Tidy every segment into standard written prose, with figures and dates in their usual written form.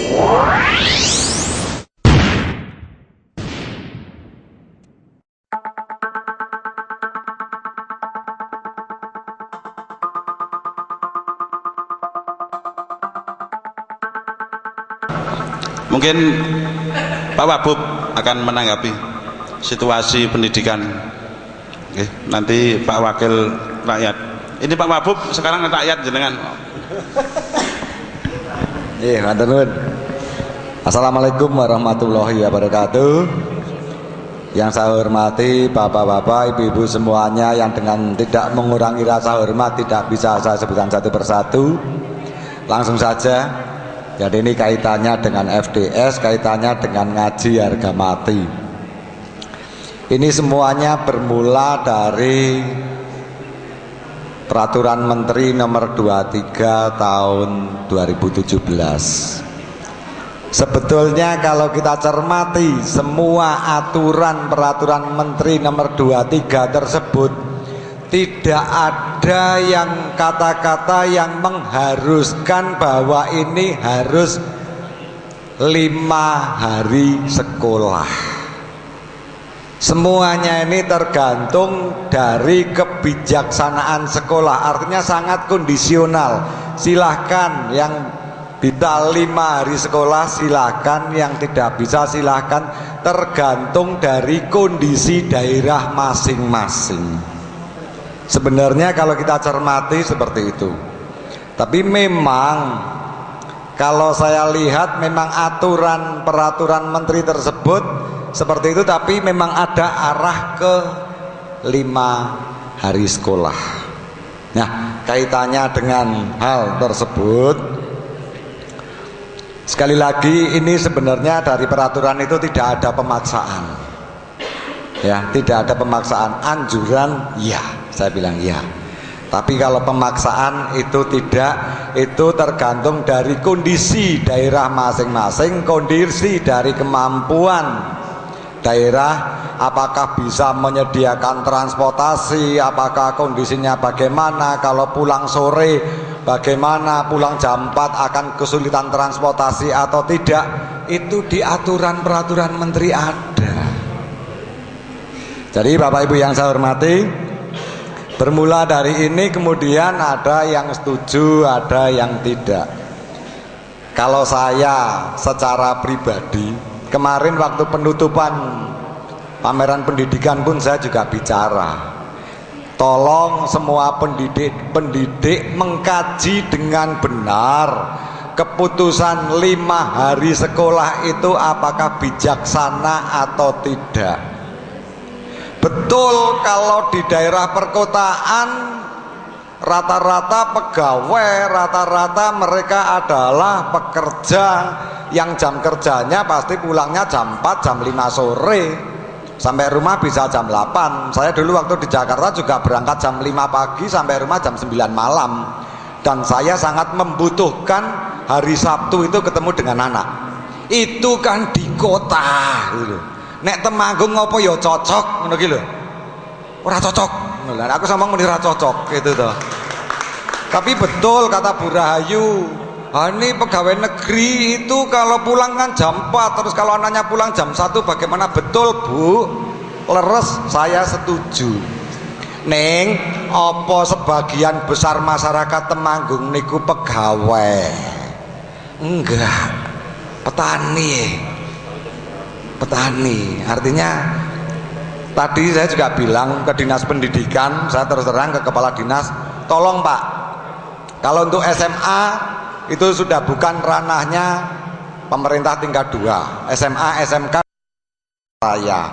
Mungkin Pak Wabub akan menanggapi situasi pendidikan. Oke, nanti Pak Wakil Rakyat. Ini Pak Wabub sekarang rakyat jenengan. Iya, matur. Assalamualaikum warahmatullahi wabarakatuh. Yang saya hormati bapak-bapak, ibu-ibu semuanya, yang dengan tidak mengurangi rasa hormat tidak bisa saya sebutkan satu persatu. Langsung saja. Jadi ini kaitannya dengan FDS, kaitannya dengan ngaji harga mati. Ini semuanya bermula dari Peraturan Menteri Nomor 23 Tahun 2017. Sebetulnya kalau kita cermati semua aturan Peraturan Menteri Nomor 23 tersebut, tidak ada yang kata-kata yang mengharuskan bahwa ini harus 5 hari sekolah. Semuanya ini tergantung dari kebijaksanaan sekolah. Artinya sangat kondisional. Silahkan yang bisa 5 hari sekolah, silahkan. Yang tidak bisa silahkan. Tergantung dari kondisi daerah masing-masing. Sebenarnya kalau kita cermati seperti itu. Tapi memang kalau saya lihat memang aturan peraturan menteri tersebut seperti itu, tapi memang ada arah ke 5 hari sekolah. Nah, kaitannya dengan hal tersebut, sekali lagi ini sebenarnya dari peraturan itu tidak ada pemaksaan. Ya, tidak ada pemaksaan. Anjuran ya, saya bilang ya. Tapi kalau pemaksaan itu tidak, itu tergantung dari kondisi daerah masing-masing, kondisi dari kemampuan daerah, apakah bisa menyediakan transportasi, apakah kondisinya bagaimana, kalau pulang sore bagaimana, pulang jam 4 akan kesulitan transportasi atau tidak, itu di aturan peraturan menteri ada. Jadi Bapak Ibu yang saya hormati, bermula dari ini kemudian ada yang setuju, ada yang tidak. Kalau saya secara pribadi, kemarin waktu penutupan pameran pendidikan pun saya juga bicara. Tolong semua pendidik mengkaji dengan benar keputusan 5 hari sekolah itu apakah bijaksana atau tidak. Betul kalau di daerah perkotaan rata-rata pegawai, rata-rata mereka adalah pekerja yang jam kerjanya pasti pulangnya jam 4, jam 5 sore, sampai rumah bisa jam 8. Saya dulu waktu di Jakarta juga berangkat jam 5 pagi sampai rumah jam 9 malam. Dan saya sangat membutuhkan hari Sabtu itu ketemu dengan anak. Itu kan di kota gitu. Nek Temanggung ngopo ya cocok ngono ki lho. Ora cocok. Lah aku sama muni ora cocok gitu toh. Tapi betul kata Bu Rahayu, ini pegawai negeri itu kalau pulang kan jam 4, terus kalau anaknya pulang jam 1 bagaimana? Betul Bu, leres, saya setuju. Neng, apa sebagian besar masyarakat Temanggung niku pegawai? Enggak, petani. Petani, artinya tadi saya juga bilang ke dinas pendidikan, saya terus terang ke kepala dinas, tolong Pak, kalau untuk SMA itu sudah bukan ranahnya pemerintah tingkat 2, SMA, SMK saya.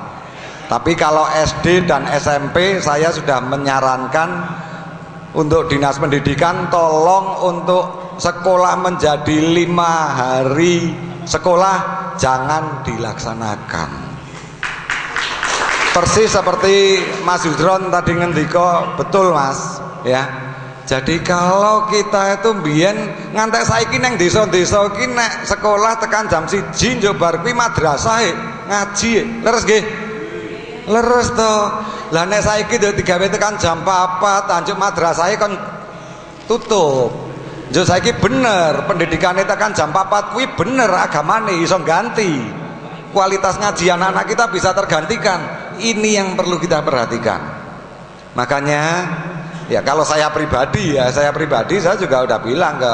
Tapi kalau SD dan SMP saya sudah menyarankan untuk dinas pendidikan tolong untuk sekolah menjadi 5 hari sekolah jangan dilaksanakan. Persis seperti Mas Yudron tadi ngendika, betul Mas ya. Jadi kalau kita itu mbiyen ngantek saiki nang desa-desa iki nek sekolah tekan jam 1 njuk bar kuwi madrasah ngaji. Leres nggih? Leres to. Lah nek saiki digawe tekan jam 4 njuk madrasah kon tutup. Jo saiki bener pendidikan itu kan jam 4 kuwi bener agamane iso ganti. Kualitas ngaji anak-anak kita bisa tergantikan. Ini yang perlu kita perhatikan. Makanya ya kalau saya pribadi saya juga udah bilang ke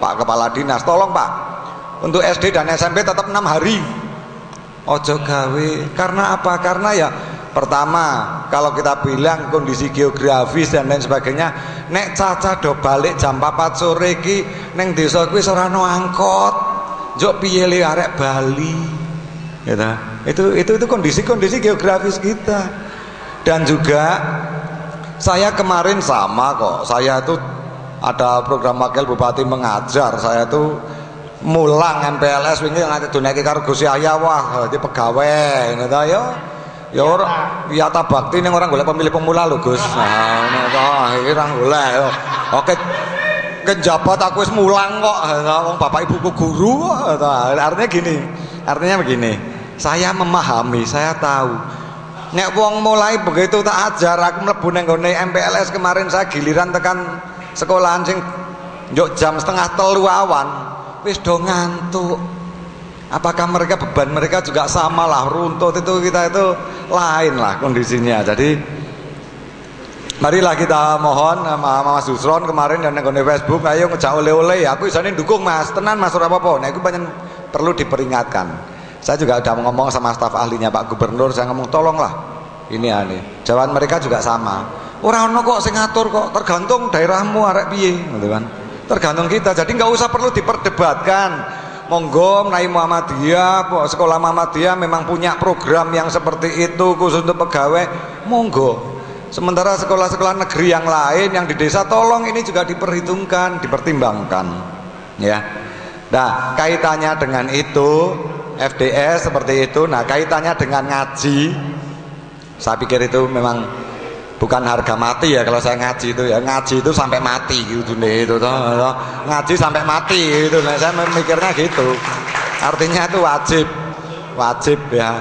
Pak Kepala Dinas, tolong Pak, untuk SD dan SMP tetap 6 hari. Ojo gawe. Karena apa? Karena ya pertama, kalau kita bilang kondisi geografis dan lain sebagainya, nek caca do balik jam 4 sore ki neng desa kuwi ora ono angkot. Njok piye le arek Bali. Gitu. Itu kondisi geografis kita. Dan juga saya kemarin sama kok. Saya tuh ada program wakil bupati mengajar. Saya tuh mulang MPLS wingi nganti duneke karo Gus Yahya, wah dadi pegawai ngono ta ya. Ya ora wiyata bakti ning orang golek pemilih pemula lho Gus. Nah ngono ta iki ora golek yo. Oke kejabat aku wis mulang kok. Wong bapak ibuku guru kok. Artinya begini. Saya memahami, saya tahu. Nek wong mulai begitu tak ajar, aku mlebu nang gone MPLS kemarin saya giliran tekan sekolahan sing njuk jam 2:30 awan, wis do ngantuk. Apakah beban mereka juga sama lah, runtut itu kita itu lain lah kondisinya. Jadi marilah kita mohon sama Mas Dusron kemarin dan nang Facebook, ayo ngejak oleh-oleh ya. Aku isane dukung Mas, tenan Mas ora apa-apa. Nah itu banyak perlu diperingatkan. Saya juga udah ngomong sama staf ahlinya Pak Gubernur, saya ngomong tolonglah ini jawaban mereka juga sama. Ora ono kok sing ngatur kok, tergantung daerahmu arek piye gitu kan. Tergantung kita. Jadi nggak usah perlu diperdebatkan. Monggo Nai Muhammadiyah, sekolah Muhammadiyah memang punya program yang seperti itu khusus untuk pegawai. Monggo. Sementara sekolah-sekolah negeri yang lain yang di desa tolong ini juga diperhitungkan, dipertimbangkan. Ya. Nah, kaitannya dengan itu FDS seperti itu. Nah kaitannya dengan ngaji, saya pikir itu memang bukan harga mati ya. Kalau saya ngaji itu ya, ngaji itu sampai mati gitu nih, itu toh ngaji sampai mati gitu. Nah saya memikirnya gitu, artinya itu wajib ya,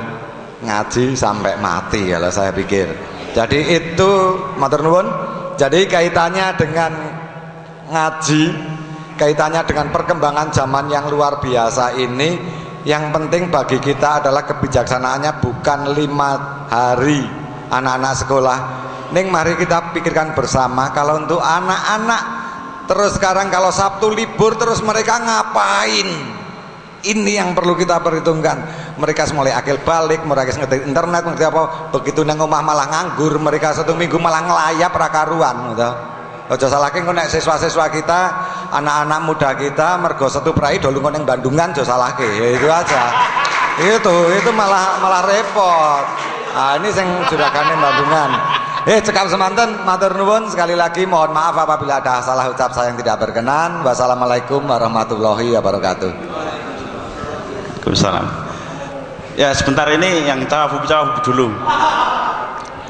ngaji sampai mati kalau saya pikir. Jadi itu matur nuwun. Jadi kaitannya dengan ngaji, kaitannya dengan perkembangan zaman yang luar biasa ini, yang penting bagi kita adalah kebijaksanaannya bukan 5 hari anak-anak sekolah. Ning mari kita pikirkan bersama, kalau untuk anak-anak terus sekarang kalau Sabtu libur terus mereka ngapain? Ini yang perlu kita perhitungkan. Mereka mulai akil balik, mereka ngerti internet, ngerti apa, begitu nang omah malah nganggur, mereka 1 minggu malah ngelayap ra karuan gitu. Ojo salahke engko nek siswa-siswa kita, anak-anak muda kita mergo setu prai do lunga ning Bandungan ojo salahke. Ya itu aja. Itu malah repot. Nah, ini sing juragane Bandungan. Cekap semanten, matur nuwun sekali lagi, mohon maaf apabila ada salah ucap saya yang tidak berkenan. Wassalamualaikum warahmatullahi wabarakatuh. Waalaikumsalam. Ya sebentar ini yang cawab dulu.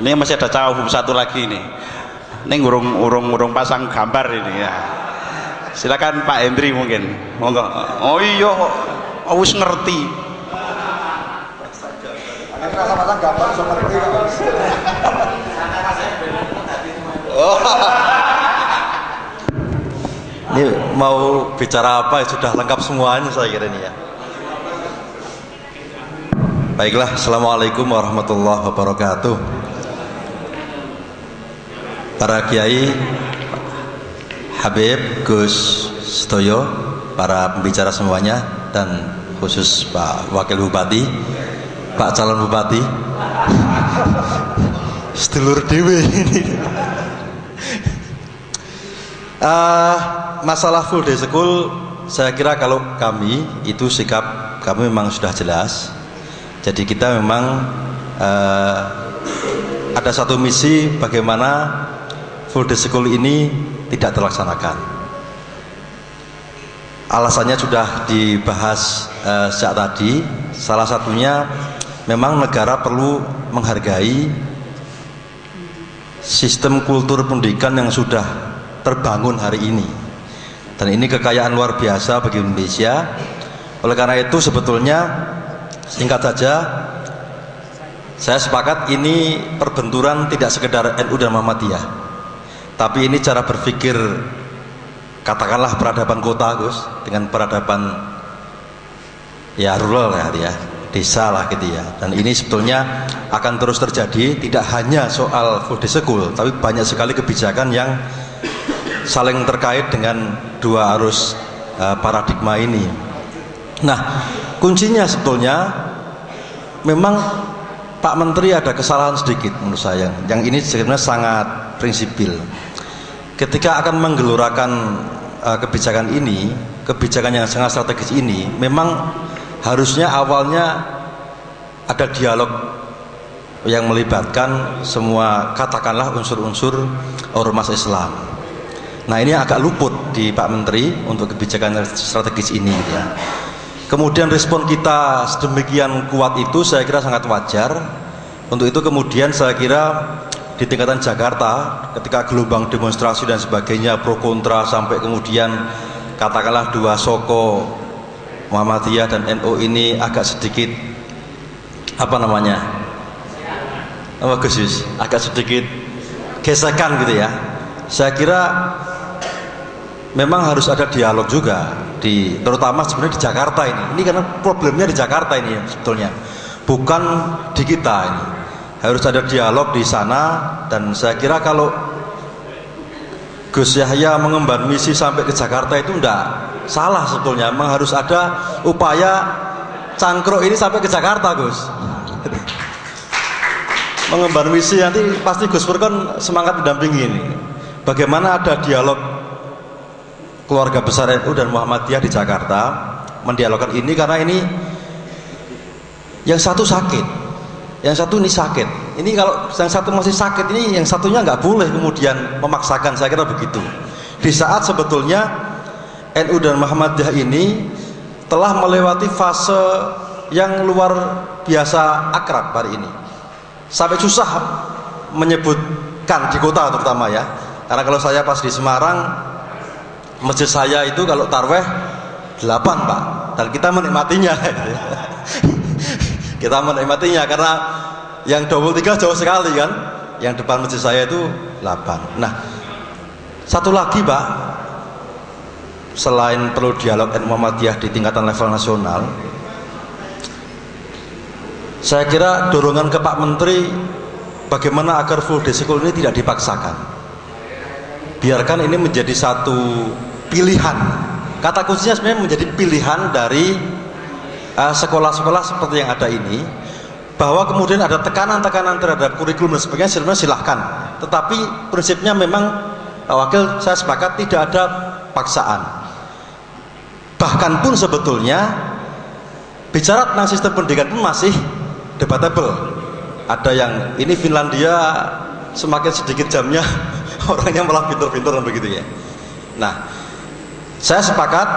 Ini masih ada cawab satu lagi nih. Ini urung pasang gambar ini ya. Silakan Pak Hendri mungkin. Monggo. Oh iya, wis ngerti. Pasang gambar ngerti. Ini mau bicara apa ya, sudah lengkap semuanya saya kira ini ya. Baiklah, assalamualaikum warahmatullahi wabarakatuh. Para kiai, Habib, Gus Stoyo, para pembicara semuanya, dan khusus Pak Wakil Bupati, Pak Calon Bupati, sedulur dewe ini. Masalah full day school, saya kira kalau kami itu sikap kami memang sudah jelas. Jadi kita memang ada satu misi bagaimana full day school ini tidak terlaksanakan. Alasannya sudah dibahas sejak tadi. Salah satunya memang negara perlu menghargai sistem kultur pendidikan yang sudah terbangun hari ini. Dan ini kekayaan luar biasa bagi Indonesia. Oleh karena itu sebetulnya singkat saja, saya sepakat ini perbenturan tidak sekedar NU dan Muhammadiyah, tapi ini cara berpikir katakanlah peradaban kota Gus dengan peradaban ya rural ya, desa lah gitu ya. Dan ini sebetulnya akan terus terjadi, tidak hanya soal full day school, tapi banyak sekali kebijakan yang saling terkait dengan dua arus paradigma ini. Nah, kuncinya sebetulnya memang Pak Menteri ada kesalahan sedikit menurut saya, yang ini sebenarnya sangat prinsipil. Ketika akan menggelurakan kebijakan ini, kebijakan yang sangat strategis ini, memang harusnya awalnya ada dialog yang melibatkan semua katakanlah unsur-unsur ormas Islam. Nah, ini agak luput di Pak Menteri untuk kebijakan strategis ini gitu ya. Kemudian respon kita sedemikian kuat itu saya kira sangat wajar. Untuk itu kemudian saya kira di tingkatan Jakarta ketika gelombang demonstrasi dan sebagainya pro kontra sampai kemudian katakanlah dua soko Muhammadiyah dan NU ini agak sedikit agak sedikit gesekan gitu ya. Saya kira memang harus ada dialog juga terutama sebenarnya di Jakarta ini karena problemnya di Jakarta ini ya, sebetulnya bukan di kita ini. Harus ada dialog di sana. Dan saya kira kalau Gus Yahya mengemban misi sampai ke Jakarta itu enggak salah sebetulnya. Memang harus ada upaya cangkruk ini sampai ke Jakarta Gus. Mengemban misi nanti pasti Gus Pur kan semangat mendampingi ini. Bagaimana ada dialog keluarga besar NU dan Muhammadiyah di Jakarta mendialogkan ini, karena ini yang satu sakit, yang satu ini sakit. Ini kalau yang satu masih sakit ini, yang satunya nggak boleh kemudian memaksakan. Saya kira begitu. Di saat sebetulnya NU dan Muhammadiyah ini telah melewati fase yang luar biasa akrab hari ini, sampai susah menyebutkan di kota terutama ya. Karena kalau saya pas di Semarang, masjid saya itu kalau tarweh 8 Pak, dan kita menikmatinya. Kita menikmatinya karena yang 23 jauh sekali kan, yang depan masjid saya itu 8. Nah, satu lagi Pak, selain perlu dialog NU Muhammadiyah di tingkatan level nasional, saya kira dorongan ke Pak Menteri bagaimana agar full day school ini tidak dipaksakan. Biarkan ini menjadi satu pilihan. Kata kuncinya sebenarnya menjadi pilihan dari sekolah-sekolah seperti yang ada ini, bahwa kemudian ada tekanan-tekanan terhadap kurikulum dan sebagainya, sebenarnya silahkan. Tetapi prinsipnya memang Wakil saya sepakat tidak ada paksaan. Bahkan pun sebetulnya bicara tentang sistem pendidikan pun masih debatable. Ada yang ini Finlandia semakin sedikit jamnya orangnya malah pintar-pintar dan begitu ya. Nah, saya sepakat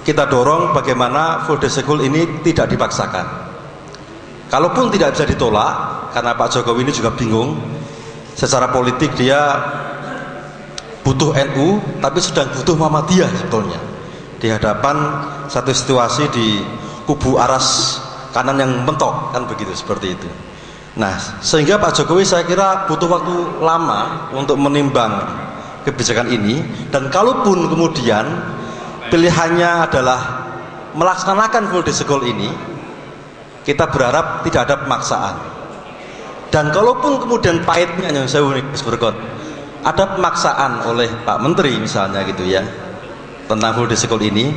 kita dorong bagaimana full day school ini tidak dipaksakan. Kalaupun tidak bisa ditolak, karena Pak Jokowi ini juga bingung. Secara politik dia butuh NU, tapi sedang butuh Muhammadiyah sebetulnya. Di hadapan satu situasi di kubu aras kanan yang mentok, kan begitu, seperti itu. Nah, sehingga Pak Jokowi saya kira butuh waktu lama untuk menimbang kebijakan ini. Dan kalaupun kemudian pilihannya adalah melaksanakan full day school ini, kita berharap tidak ada pemaksaan. Dan kalaupun kemudian pahitnya yang saya berkot, ada pemaksaan oleh Pak Menteri misalnya gitu ya tentang full day school ini,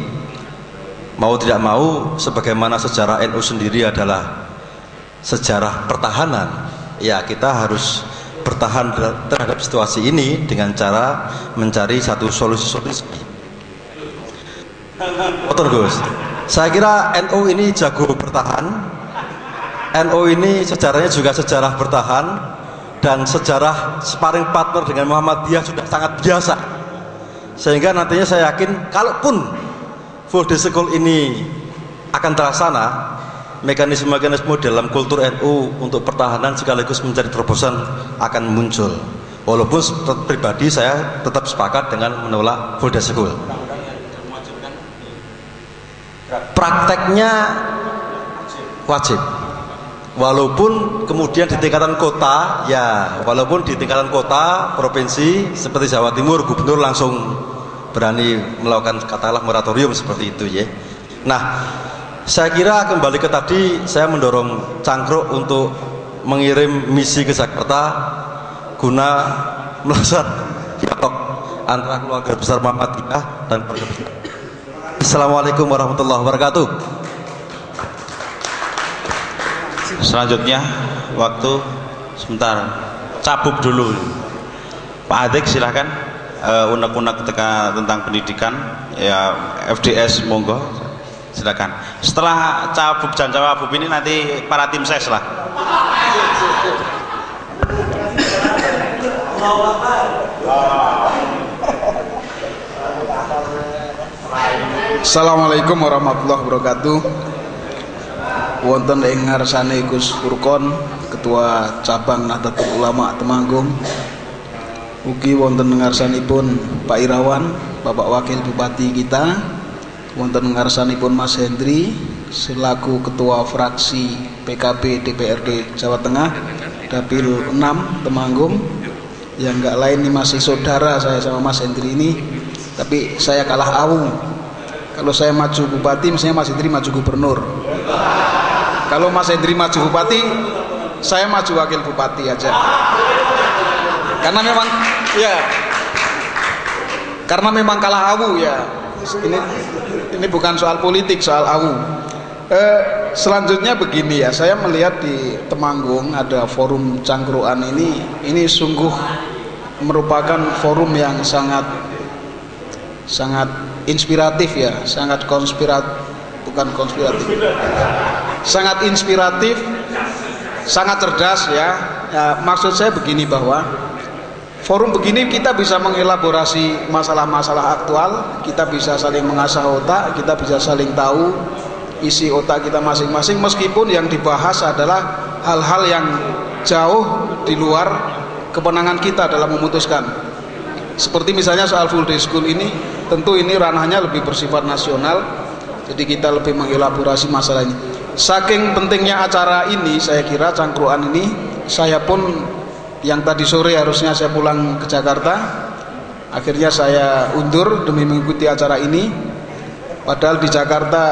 mau tidak mau sebagaimana sejarah NU sendiri adalah sejarah pertahanan, ya kita harus bertahan terhadap situasi ini dengan cara mencari satu solusi-solusi. Betul Gus, saya kira NU ini jago bertahan. NU ini sejarahnya juga sejarah bertahan, dan sejarah sparring partner dengan Muhammadiyah sudah sangat biasa. Sehingga nantinya saya yakin kalaupun full day school ini akan terlaksana, mekanisme-mekanisme dalam kultur NU untuk pertahanan sekaligus mencari terobosan akan muncul. Walaupun pribadi saya tetap sepakat dengan menolak full day school. Prakteknya wajib. walaupun kemudian di tingkatan kota, ya walaupun di tingkatan kota, provinsi seperti Jawa Timur, gubernur langsung berani melakukan katakanlah moratorium seperti itu ya. Nah, saya kira kembali ke tadi, saya mendorong Cangkruk untuk mengirim misi ke Jakarta guna melakukan dialog antara keluarga besar Muhammadiyah dan keluarga besar. Assalamualaikum warahmatullahi wabarakatuh. Selanjutnya waktu sebentar, cabut dulu Pak Adik, silahkan unek-unek tentang pendidikan ya, FDS monggo silakan. Setelah cabut dan cawabub ini nanti para tim ses lah. Assalamualaikum warahmatullahi wabarakatuh. Wonten ing ngarsane Gus Furkon, Ketua Cabang Nahdlatul Ulama Temanggung. Ugi wonten ngarsanipun Pak Irawan, Bapak Wakil Bupati kita. Wonten ngarsanipun Mas Hendri selaku Ketua Fraksi PKB DPRD Jawa Tengah Dapil 6 Temanggung. Yang enggak lain ini masih saudara saya sama Mas Hendri ini, tapi saya kalah awu. Kalau saya maju bupati, misalnya Mas Hendri maju gubernur. Kalau Mas Hendri maju bupati, saya maju wakil bupati aja. Karena memang ya, karena memang kalah awu ya. Ini bukan soal politik, soal awu. Selanjutnya begini ya, saya melihat di Temanggung ada forum cangkruan ini sungguh merupakan forum yang sangat inspiratif ya, sangat sangat inspiratif, sangat cerdas ya. Maksud saya begini, bahwa forum begini kita bisa mengelaborasi masalah-masalah aktual, kita bisa saling mengasah otak, kita bisa saling tahu isi otak kita masing-masing, meskipun yang dibahas adalah hal-hal yang jauh di luar kewenangan kita dalam memutuskan. Seperti misalnya soal full day school ini, tentu ini ranahnya lebih bersifat nasional, jadi kita lebih mengelaborasi masalah ini. Saking pentingnya acara ini, saya kira cangkruan ini, saya pun yang tadi sore harusnya saya pulang ke Jakarta, akhirnya saya undur demi mengikuti acara ini. Padahal di Jakarta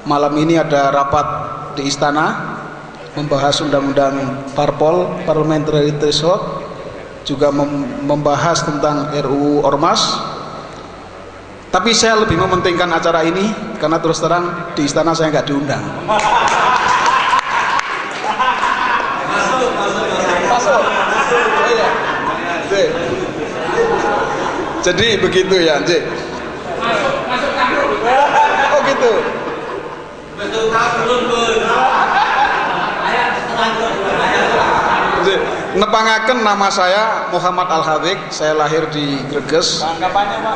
malam ini ada rapat di istana membahas undang-undang parpol, parliamentary threshold, juga membahas tentang RUU Ormas. Tapi saya lebih mementingkan acara ini karena terus terang di istana saya nggak diundang. Masuk. Oh iya. Jadi begitu ya, Cik. Oh gitu. Nepangaken, nama saya Muhammad Al-Hadik, saya lahir di Greges. Kapannya Pak?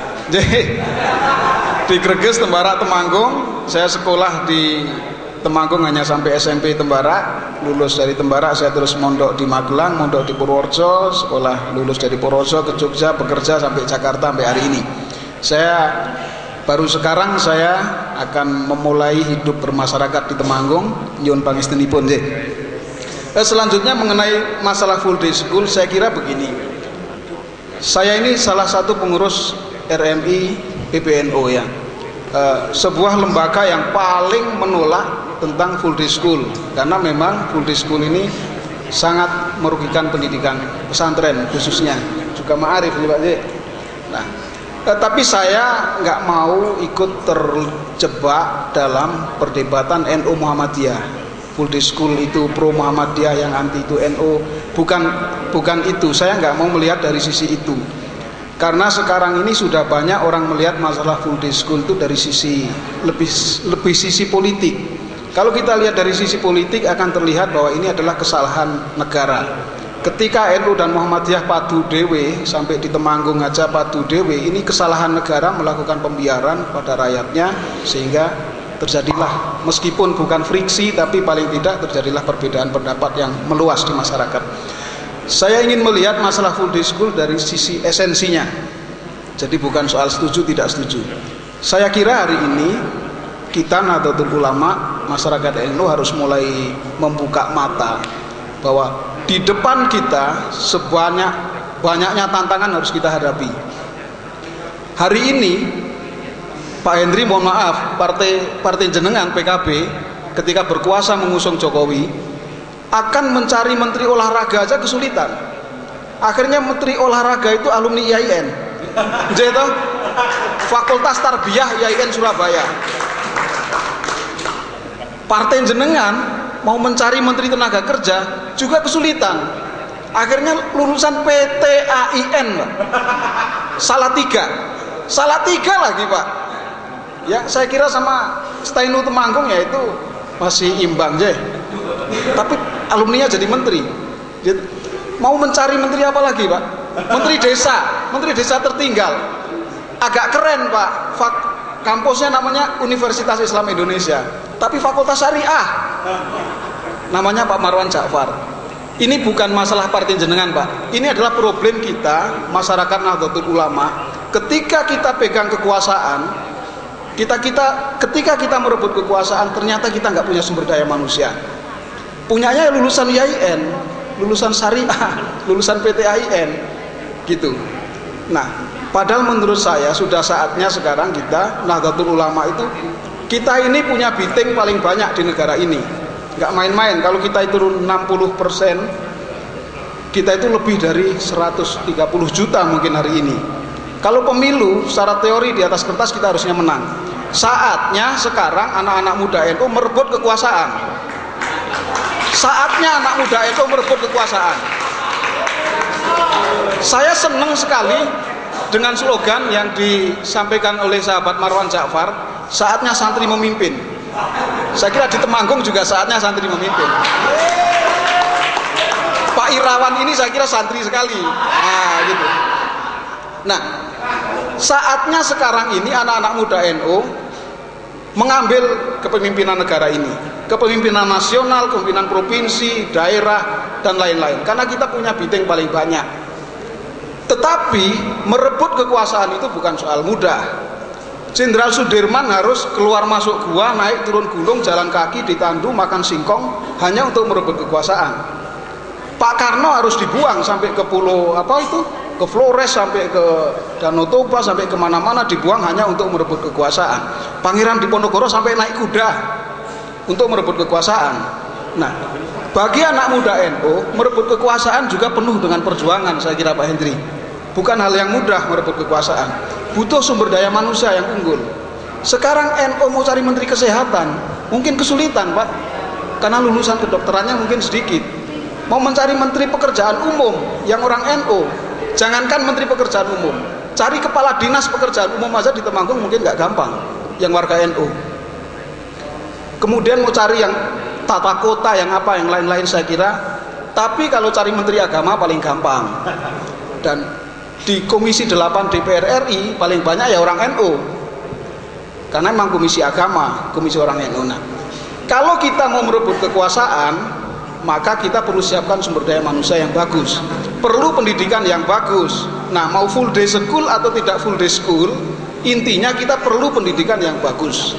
Di Greges, Tembara, Temanggung. Saya sekolah di Temanggung hanya sampai SMP Tembara. Lulus dari Tembara saya terus mondok di Magelang, mondok di Purworejo, sekolah lulus dari Purworejo ke Jogja, bekerja sampai Jakarta sampai hari ini. Saya baru sekarang saya akan memulai hidup bermasyarakat di Temanggung. Nyuwun pangestunipun nggih. Selanjutnya mengenai masalah full day school, saya kira begini. Saya ini salah satu pengurus RMI PBNO ya, sebuah lembaga yang paling menolak tentang full day school, karena memang full day school ini sangat merugikan pendidikan pesantren khususnya, juga ma'arif ya Pak. Nah, tapi saya nggak mau ikut terjebak dalam perdebatan NU Muhammadiyah. Full day school itu pro Muhammadiyah, yang anti itu NU. Bukan itu. Saya nggak mau melihat dari sisi itu. Karena sekarang ini sudah banyak orang melihat masalah full day school itu dari sisi lebih sisi politik. Kalau kita lihat dari sisi politik akan terlihat bahwa ini adalah kesalahan negara. Ketika NU dan Muhammadiyah padu dewe, sampai di Temanggung aja padu dewe, ini kesalahan negara melakukan pembiaran pada rakyatnya, sehingga terjadilah, meskipun bukan friksi, tapi paling tidak terjadilah perbedaan pendapat yang meluas di masyarakat. Saya ingin melihat masalah full day school dari sisi esensinya. Jadi bukan soal setuju tidak setuju. Saya kira hari ini kita Nahdlatul Ulama, masyarakat NU harus mulai membuka mata bahwa di depan kita banyaknya tantangan harus kita hadapi. Hari ini Pak Hendri, mohon maaf, partai jenengan PKB ketika berkuasa mengusung Jokowi akan mencari menteri olahraga aja kesulitan. Akhirnya menteri olahraga itu alumni IAIN, jadi Fakultas Tarbiyah IAIN Surabaya. Partai jenengan mau mencari menteri tenaga kerja juga kesulitan. Akhirnya lulusan PTAIN, Pak. Salah tiga lagi, Pak. Ya, saya kira sama Stainu Temanggung ya itu masih imbang je. Tapi alumninya jadi menteri. Mau mencari menteri apa lagi, Pak? Menteri desa tertinggal. Agak keren, Pak. Kampusnya namanya Universitas Islam Indonesia, tapi Fakultas Syariah. Namanya Pak Marwan Ja'far. Ini bukan masalah partai jenengan, Pak. Ini adalah problem kita, masyarakat Nahdlatul Ulama. Ketika kita pegang kekuasaan, ketika kita merebut kekuasaan, ternyata kita nggak punya sumber daya manusia. Punyanya lulusan IAIN, lulusan Syariah, lulusan PTAIN, gitu. Nah, padahal menurut saya sudah saatnya sekarang kita Nahdlatul Ulama itu, kita ini punya biting paling banyak di negara ini. Nggak main-main. Kalau kita itu 60%, kita itu lebih dari 130 juta mungkin hari ini. Kalau pemilu secara teori di atas kertas kita harusnya menang. Saatnya sekarang anak-anak muda NU merebut kekuasaan. Saatnya anak muda NU merebut kekuasaan. Saya senang sekali dengan slogan yang disampaikan oleh sahabat Marwan Ja'far, saatnya santri memimpin. Saya kira di Temanggung juga saatnya santri memimpin. Pak Irawan ini saya kira santri sekali. Nah, gitu. Nah, saatnya sekarang ini anak-anak muda NU mengambil kepemimpinan negara ini, kepemimpinan nasional, kepemimpinan provinsi, daerah, dan lain-lain. Karena kita punya biting paling banyak. Tetapi merebut kekuasaan itu bukan soal mudah. Jenderal Sudirman harus keluar masuk gua, naik turun gunung, jalan kaki, ditandu, makan singkong hanya untuk merebut kekuasaan. Pak Karno harus dibuang sampai ke pulau ke Flores, sampai ke Danau Toba, sampai kemana-mana dibuang hanya untuk merebut kekuasaan. Pangeran Diponegoro sampai naik kuda untuk merebut kekuasaan. Nah, bagi anak muda NU merebut kekuasaan juga penuh dengan perjuangan, saya kira Pak Hendri. Bukan hal yang mudah merebut kekuasaan, butuh sumber daya manusia yang unggul. Sekarang NU mau cari menteri kesehatan mungkin kesulitan, Pak, karena lulusan kedokterannya mungkin sedikit. Mau mencari menteri pekerjaan umum yang orang NU, jangankan menteri pekerjaan umum, cari kepala dinas pekerjaan umum aja di Temanggung mungkin nggak gampang yang warga NU. Kemudian mau cari yang tata kota, yang apa, yang lain-lain saya kira. Tapi kalau cari menteri agama paling gampang. Dan di Komisi 8 DPR RI paling banyak ya orang NU. Karena memang komisi agama, komisi orang NU. Nah, kalau kita mau merebut kekuasaan, maka kita perlu siapkan sumber daya manusia yang bagus. Perlu pendidikan yang bagus. Nah, mau full day school atau tidak full day school, intinya kita perlu pendidikan yang bagus.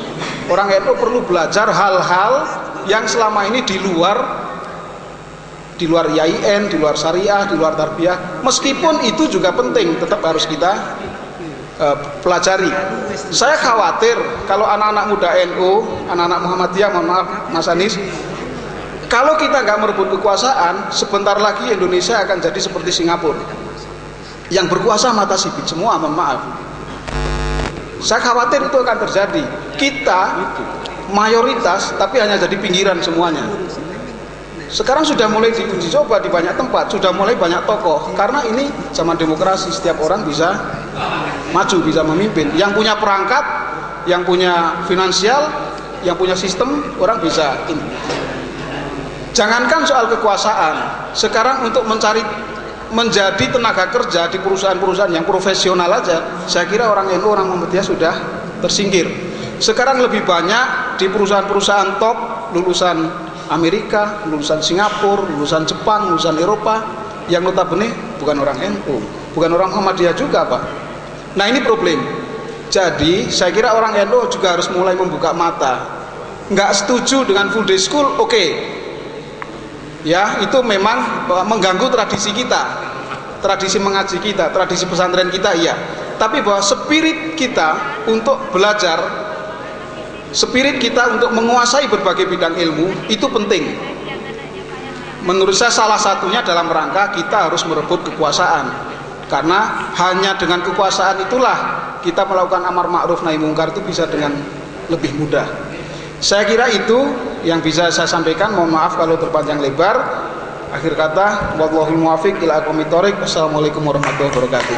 Orang NU perlu belajar hal-hal yang selama ini di luar IAIN, di luar syariah, di luar tarbiyah. Meskipun itu juga penting, tetap harus kita pelajari. Saya khawatir kalau anak-anak muda NU, anak-anak Muhammadiyah, mohon maaf Mas Anies, kalau kita nggak merebut kekuasaan, sebentar lagi Indonesia akan jadi seperti Singapura. Yang berkuasa mata sipit semua, mohon maaf. Saya khawatir itu akan terjadi. Kita mayoritas, tapi hanya jadi pinggiran semuanya. Sekarang sudah mulai diuji coba di banyak tempat, sudah mulai banyak tokoh. Karena ini zaman demokrasi, setiap orang bisa maju, bisa memimpin. Yang punya perangkat, yang punya finansial, yang punya sistem, orang bisa ini. Jangankan soal kekuasaan, sekarang untuk menjadi tenaga kerja di perusahaan-perusahaan yang profesional aja, saya kira orang NU, orang Muhammadiyah sudah tersingkir. Sekarang lebih banyak di perusahaan-perusahaan top, lulusan Amerika, lulusan Singapura, lulusan Jepang, lulusan Eropa, yang notabene bukan orang NU, bukan orang Muhammadiyah juga, Pak. Nah, ini problem. Jadi saya kira orang NU juga harus mulai membuka mata. Nggak setuju dengan full day school, oke. Ya, itu memang mengganggu tradisi kita, tradisi mengaji kita, tradisi pesantren kita, iya. Tapi bahwa spirit kita untuk belajar, spirit kita untuk menguasai berbagai bidang ilmu itu penting. Menurut saya salah satunya dalam rangka kita harus merebut kekuasaan, karena hanya dengan kekuasaan itulah kita melakukan amar ma'ruf nahi mungkar itu bisa dengan lebih mudah. Saya kira itu yang bisa saya sampaikan. Mohon maaf kalau terpanjang lebar. Akhir kata, wallahul muwaffiq ila aqwamit thoriq. Wassalamualaikum warahmatullahi wabarakatuh.